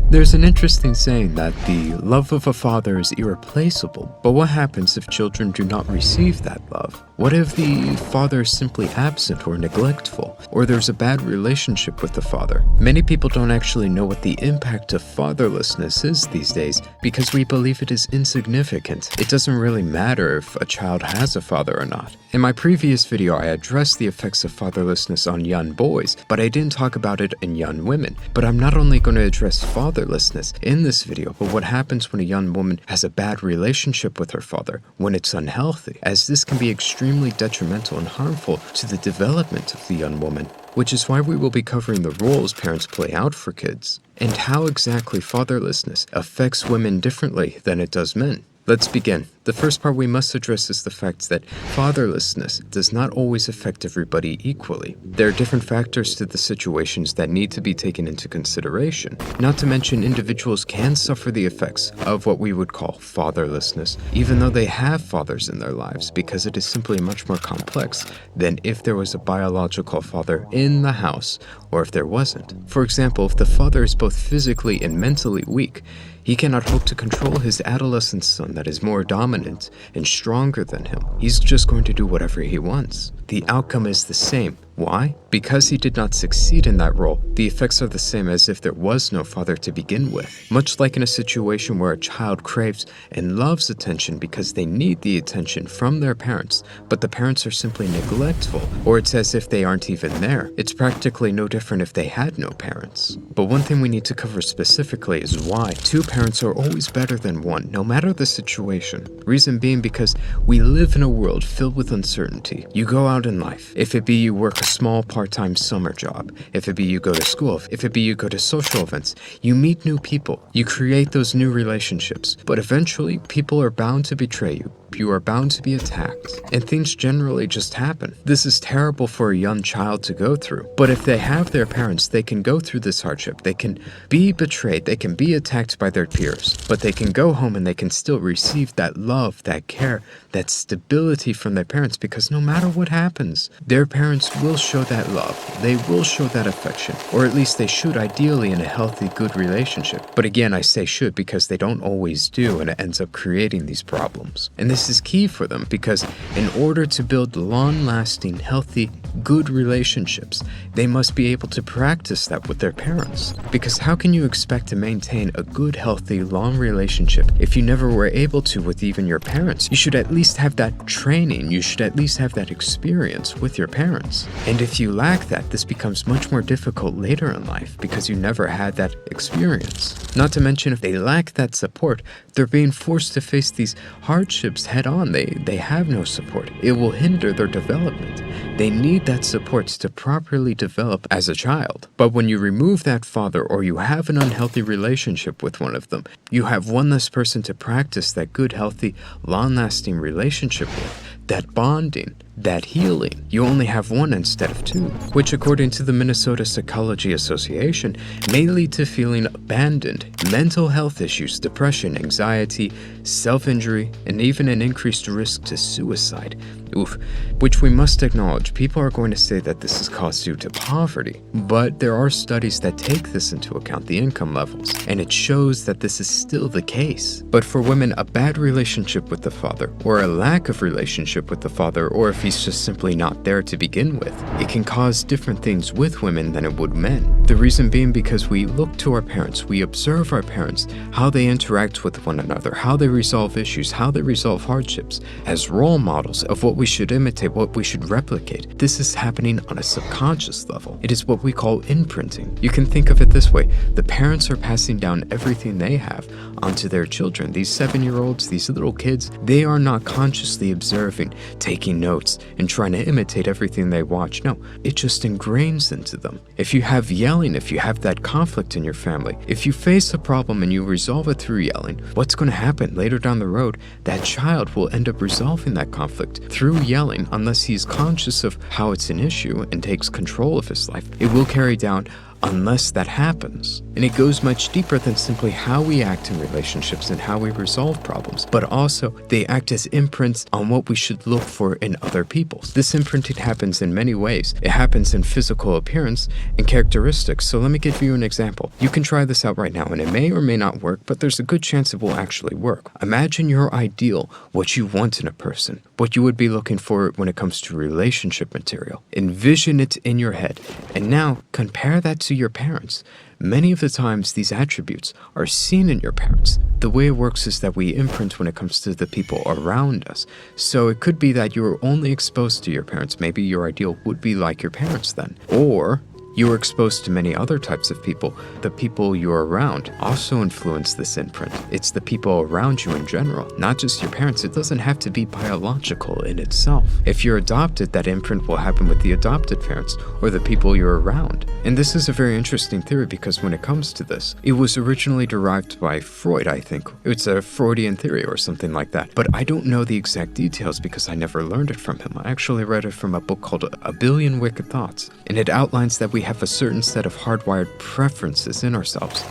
There's an interesting saying that the love of a father is irreplaceable, but what happens if children do not receive that love? What if the father is simply absent or neglectful, or there's a bad relationship with the father? Many people don't actually know what the impact of fatherlessness is these days because we believe it is insignificant. It doesn't really matter if a child has a father or not. In my previous video, I addressed the effects of fatherlessness on young boys, but I didn't talk about it in young women. But I'm not only going to address fatherlessness in this video, but what happens when a young woman has a bad relationship with her father, when it's unhealthy, as this can be extremely detrimental and harmful to the development of the young woman, which is why we will be covering the roles parents play out for kids, and how exactly fatherlessness affects women differently than it does men. Let's begin. The first part we must address is the fact that fatherlessness does not always affect everybody equally. There are different factors to the situations that need to be taken into consideration. Not to mention, individuals can suffer the effects of what we would call fatherlessness, even though they have fathers in their lives, because it is simply much more complex than if there was a biological father in the house or if there wasn't. For example, if the father is both physically and mentally weak, he cannot hope to control his adolescent son that is more dominant and stronger than him. He's just going to do whatever he wants. The outcome is the same. Why? Because he did not succeed in that role, the effects are the same as if there was no father to begin with. Much like in a situation where a child craves and loves attention because they need the attention from their parents, but the parents are simply neglectful, or it's as if they aren't even there. It's practically no different if they had no parents. But one thing we need to cover specifically is why two parents are always better than one, no matter the situation. Reason being because we live in a world filled with uncertainty. You go out in life, if it be you work a small part-time summer job, if it be you go to school, if it be you go to social events, you meet new people, you create those new relationships, but eventually people are bound to betray you. You are bound to be attacked, and things generally just happen. This is terrible for a young child to go through, but if they have their parents, they can go through this hardship. They can be betrayed, they can be attacked by their peers, but they can go home and they can still receive that love, that care, that stability from their parents, because no matter what happens, their parents will show that love. They will show that affection, or at least they should, ideally in a healthy, good relationship. But again, I say should because they don't always do, and it ends up creating these problems. And this is key for them because in order to build long-lasting, healthy, good relationships, they must be able to practice that with their parents. Because how can you expect to maintain a good, healthy, long relationship if you never were able to with even your parents? You should at least have that training. You should at least have that experience with your parents. And if you lack that, this becomes much more difficult later in life because you never had that experience. Not to mention, if they lack that support, they're being forced to face these hardships head on. They have no support. It will hinder their development. They need that support to properly develop as a child. But when you remove that father or you have an unhealthy relationship with one of them, you have one less person to practice that good, healthy, long-lasting relationship with, that bonding, that healing. You only have one instead of two, which according to the Minnesota Psychology Association may lead to feeling abandoned, mental health issues, depression, anxiety, self-injury, and even an increased risk to suicide. Oof. Which we must acknowledge, people are going to say that this is caused due to poverty, but there are studies that take this into account, the income levels, and it shows that this is still the case. But for women, a bad relationship with the father, or a lack of relationship with the father, or if he's just simply not there to begin with, it can cause different things with women than it would men. The reason being because we look to our parents, we observe our parents, how they interact with one another, how they resolve issues, how they resolve hardships, as role models of what we should imitate, what we should replicate. This is happening on a subconscious level. It is what we call imprinting. You can think of it this way. The parents are passing down everything they have onto their children. These 7-year-olds, these little kids, they are not consciously observing, taking notes, and trying to imitate everything they watch. No, it just ingrains into them. If you have yelling, if you have that conflict in your family, if you face a problem and you resolve it through yelling, what's going to happen later down the road? That child will end up resolving that conflict through yelling unless he's conscious of how it's an issue and takes control of his life. It will carry down unless that happens. And it goes much deeper than simply how we act in relationships and how we resolve problems, but also they act as imprints on what we should look for in other people. This imprinting happens in many ways. It happens in physical appearance and characteristics. So let me give you an example. You can try this out right now, and it may or may not work, but there's a good chance it will actually work. Imagine your ideal, what you want in a person, what you would be looking for when it comes to relationship material. Envision it in your head, and now compare that to your parents. Many of the times, these attributes are seen in your parents. The way it works is that we imprint when it comes to the people around us. So it could be that you were only exposed to your parents. Maybe your ideal would be like your parents then. Or you were exposed to many other types of people. The people you're around also influence this imprint. It's the people around you in general, not just your parents. It doesn't have to be biological in itself. If you're adopted, that imprint will happen with the adopted parents or the people you're around. And this is a very interesting theory because when it comes to this, it was originally derived by Freud, I think. It's a Freudian theory or something like that. But I don't know the exact details because I never learned it from him. I actually read it from a book called A Billion Wicked Thoughts. And it outlines that we have a certain set of hardwired preferences in ourselves.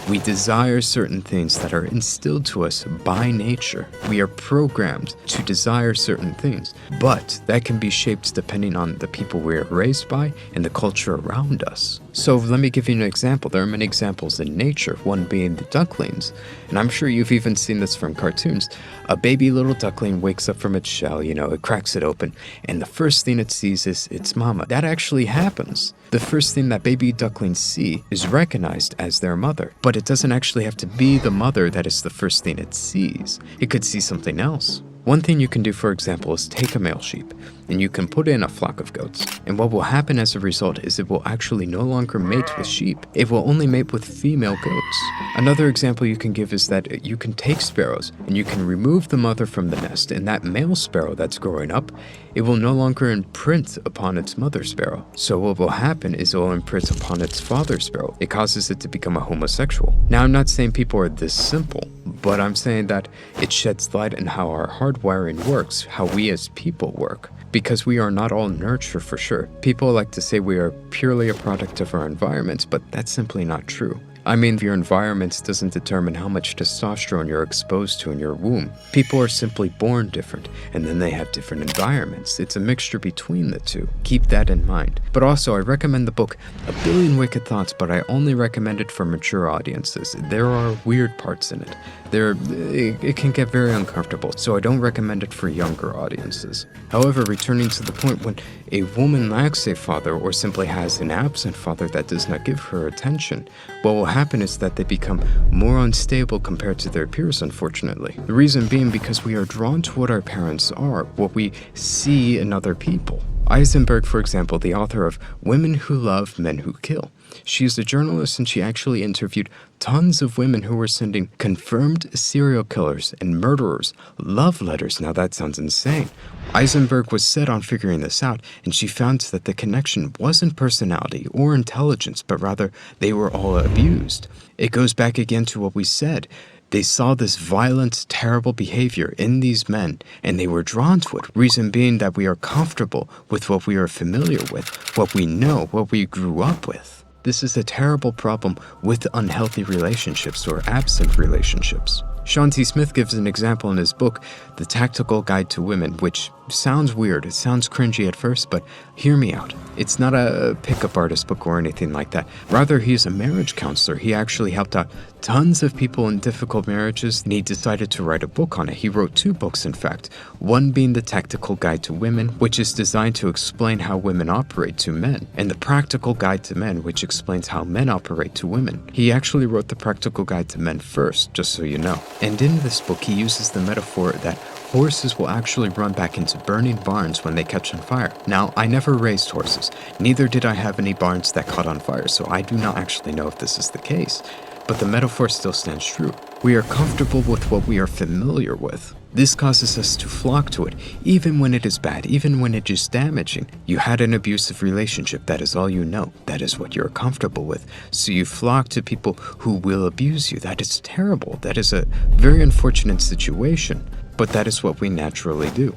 We desire certain things that are instilled to us by nature. We are programmed to desire certain things, but that can be shaped depending on the people we are raised by and the culture around us. So let me give you an example. There are many examples in nature, one being the ducklings. And I'm sure you've even seen this from cartoons. A baby little duckling wakes up from its shell, it cracks it open, and the first thing it sees is its mama. That actually happens. The first thing that baby ducklings see is recognized as their mother, but it doesn't actually have to be the mother that is the first thing it sees. It could see something else. One thing you can do, for example, is take a male sheep and you can put in a flock of goats. And what will happen as a result is it will actually no longer mate with sheep. It will only mate with female goats. Another example you can give is that you can take sparrows and you can remove the mother from the nest, and that male sparrow that's growing up, it will no longer imprint upon its mother sparrow. So what will happen is it will imprint upon its father sparrow. It causes it to become a homosexual. Now, I'm not saying people are this simple, but I'm saying that it sheds light on how our hardwiring works, how we as people work. Because we are not all nurture for sure. People like to say we are purely a product of our environment, but that's simply not true. I mean, your environment doesn't determine how much testosterone you're exposed to in your womb. People are simply born different, and then they have different environments. It's a mixture between the two. Keep that in mind. But also, I recommend the book A Billion Wicked Thoughts, but I only recommend it for mature audiences. There are weird parts in it. It can get very uncomfortable, so I don't recommend it for younger audiences. However, returning to the point, when a woman lacks a father or simply has an absent father that does not give her attention, what will happen is that they become more unstable compared to their peers, unfortunately. The reason being because we are drawn to what our parents are, what we see in other people. Eisenberg, for example, the author of Women Who Love, Men Who Kill. She's a journalist and she actually interviewed tons of women who were sending confirmed serial killers and murderers love letters. Now that sounds insane. Eisenberg was set on figuring this out, and she found that the connection wasn't personality or intelligence, but rather they were all abused. It goes back again to what we said. They saw this violent, terrible behavior in these men, and they were drawn to it. Reason being that we are comfortable with what we are familiar with, what we know, what we grew up with. This is a terrible problem with unhealthy relationships or absent relationships. Sean T. Smith gives an example in his book, The Tactical Guide to Women, which sounds weird, it sounds cringy at first, but hear me out. It's not a pickup artist book or anything like that. Rather, he's a marriage counselor. He actually helped out tons of people in difficult marriages, and he decided to write a book on it. He wrote 2 books, in fact. One being The Tactical Guide to Women, which is designed to explain how women operate to men, and The Practical Guide to Men, which explains how men operate to women. He actually wrote The Practical Guide to Men first, just so you know. And in this book, he uses the metaphor that horses will actually run back into burning barns when they catch on fire. Now, I never raised horses. Neither did I have any barns that caught on fire, so I do not actually know if this is the case. But the metaphor still stands true. We are comfortable with what we are familiar with. This causes us to flock to it, even when it is bad, even when it is damaging. You had an abusive relationship, that is all you know. That is what you're comfortable with. So you flock to people who will abuse you. That is terrible. That is a very unfortunate situation, but that is what we naturally do.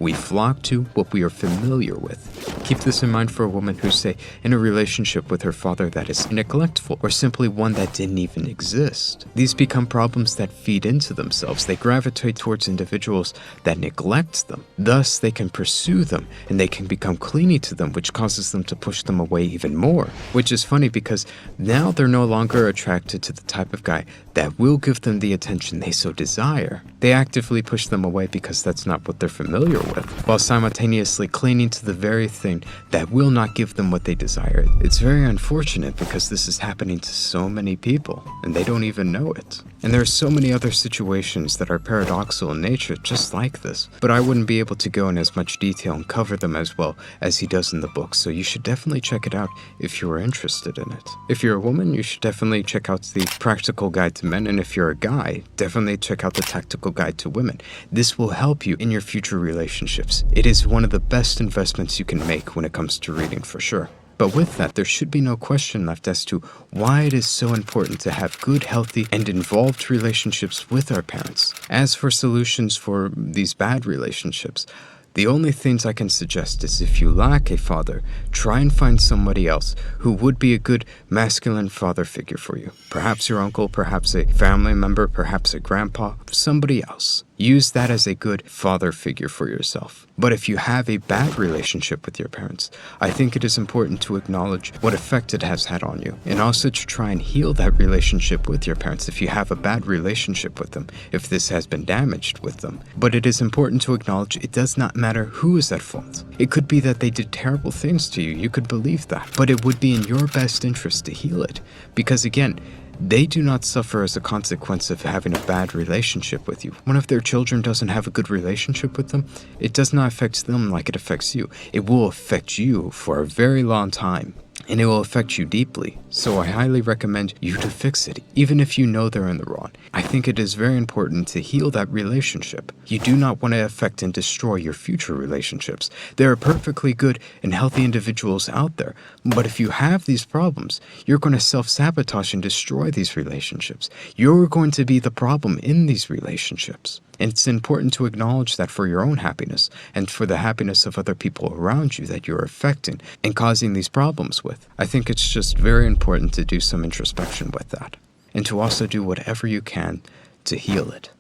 We flock to what we are familiar with. Keep this in mind for a woman who's, say, in a relationship with her father that is neglectful, or simply one that didn't even exist. These become problems that feed into themselves. They gravitate towards individuals that neglect them. Thus, they can pursue them, and they can become clingy to them, which causes them to push them away even more. Which is funny because now they're no longer attracted to the type of guy that will give them the attention they so desire. They actively push them away because that's not what they're familiar with, while simultaneously clinging to the very thing that will not give them what they desire. It's very unfortunate because this is happening to so many people, and they don't even know it. And there are so many other situations that are paradoxical in nature just like this, but I wouldn't be able to go in as much detail and cover them as well as he does in the book, so you should definitely check it out if you are interested in it. If you're a woman, you should definitely check out the Practical Guide to Men, and if you're a guy, definitely check out the Tactical Guide to Women. This will help you in your future relationships. It is one of the best investments you can make when it comes to reading, for sure. But with that, there should be no question left as to why it is so important to have good, healthy, and involved relationships with our parents. As for solutions for these bad relationships, the only things I can suggest is if you lack a father, try and find somebody else who would be a good masculine father figure for you. Perhaps your uncle, perhaps a family member, perhaps a grandpa, somebody else. Use that as a good father figure for yourself. But if you have a bad relationship with your parents, I think it is important to acknowledge what effect it has had on you, and also to try and heal that relationship with your parents if you have a bad relationship with them, if this has been damaged with them. But it is important to acknowledge it does not matter who is at fault. It could be that they did terrible things to you, you could believe that, but it would be in your best interest to heal it, because again, they do not suffer as a consequence of having a bad relationship with you. One of their children doesn't have a good relationship with them, it does not affect them like it affects you. It will affect you for a very long time, and it will affect you deeply. So I highly recommend you to fix it, even if you know they're in the wrong. I think it is very important to heal that relationship. You do not want to affect and destroy your future relationships. There are perfectly good and healthy individuals out there, but if you have these problems, you're going to self-sabotage and destroy these relationships. You're going to be the problem in these relationships. And it's important to acknowledge that for your own happiness and for the happiness of other people around you that you're affecting and causing these problems with. I think it's just very important to do some introspection with that, and to also do whatever you can to heal it.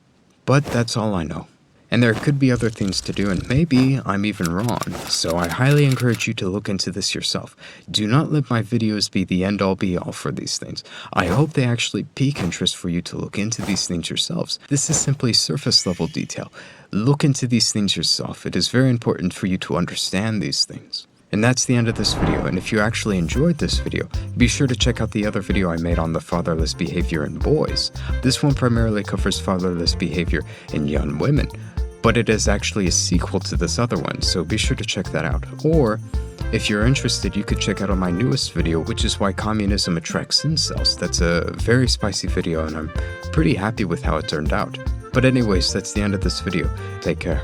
But that's all I know. And there could be other things to do, and maybe I'm even wrong, so I highly encourage you to look into this yourself. Do not let my videos be the end-all be-all for these things. I hope they actually pique interest for you to look into these things yourselves. This is simply surface-level detail. Look into these things yourself. It is very important for you to understand these things. And that's the end of this video, and if you actually enjoyed this video, be sure to check out the other video I made on the fatherless behavior in boys. This one primarily covers fatherless behavior in young women, but it is actually a sequel to this other one, so be sure to check that out. Or, if you're interested, you could check out on my newest video, which is why communism attracts incels. That's a very spicy video, and I'm pretty happy with how it turned out. But anyways, that's the end of this video. Take care.